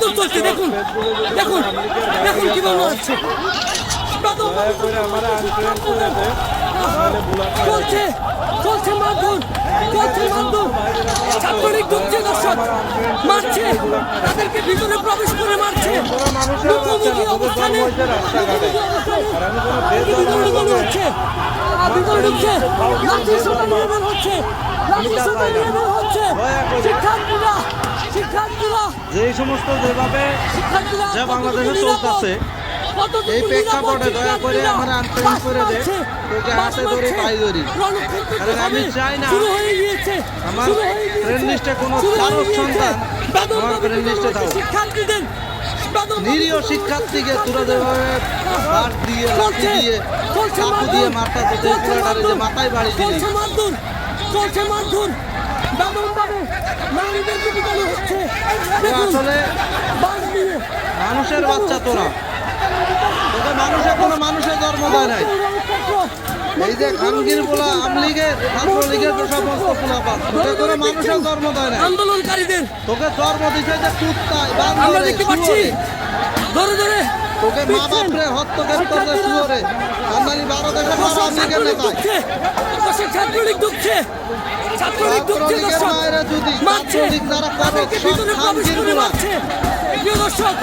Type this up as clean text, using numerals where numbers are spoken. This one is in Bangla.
মারধর চলছে। দেখুন দেখুন দেখুন কিভাবে মারছে, চলছে চলছে মারধর, চলছে মারধর। ছাত্রলীগ ঢুকছে, দর্শক মারছে, তাদেরকে ভিতরে প্রবেশ করে মারছে। মুখোমুখি অবস্থানে হচ্ছে, ভিতরে ঢুকছে, লাঠি সোটা নিয়ে বের হচ্ছে, লাঠি সোটা নিয়ে বের হচ্ছে। শিক্ষার্থীরা শিক্ষার্থীরা যে সমস্ত যেভাবে শিক্ষার্থীরা যা বাংলাদেশে চলতেছে এই প্রেক্ষাপটে দয়া করে আমার আনফ্রেন্ড করে দে, তোকে হাতে ধরে পাই ধরি। কারণ আমি চাই না আমার ফ্রেন্ড লিস্টে কোনো তারক সন্তান আমার ফ্রেন্ড লিস্টে থাকুক। নিরীহ শিক্ষার্থীকে তোরা যেভাবে বাস দিয়ে লাঠি দিয়ে চাকু দিয়ে মারটা তোদের পুরাটারে যে মাথায় বাড়ি দিলি, চলছে মারধর, আসলে মানুষের বাচ্চা তোরা, তোদের মানুষের কোনো মানুষের জন্ম দেয় নাই। এই যে খানগির বলা আমলীগের ছাত্রলীগের যে সমস্ত পোলাপান, তোকে কোনো মানুষের জন্ম দেয় নাই। আন্দোলনকারীদের তোকে জন্ম দিছে যে কুত্তায় আমরা দেখতে পাচ্ছি, ধরে ধরে তোকে মা বাপরে হত্যা করতে শুয়োরে আমদানি বাংলাদেশের বড় আমলীগের নেতায় ছাত্রলীগ ঢুকছে, ছাত্রলীগ ঢুকছে, ছাত্রলীগের মায়েরা যদি ছাত্রলীগ যারা করো সব খানগির বলা দর্শক।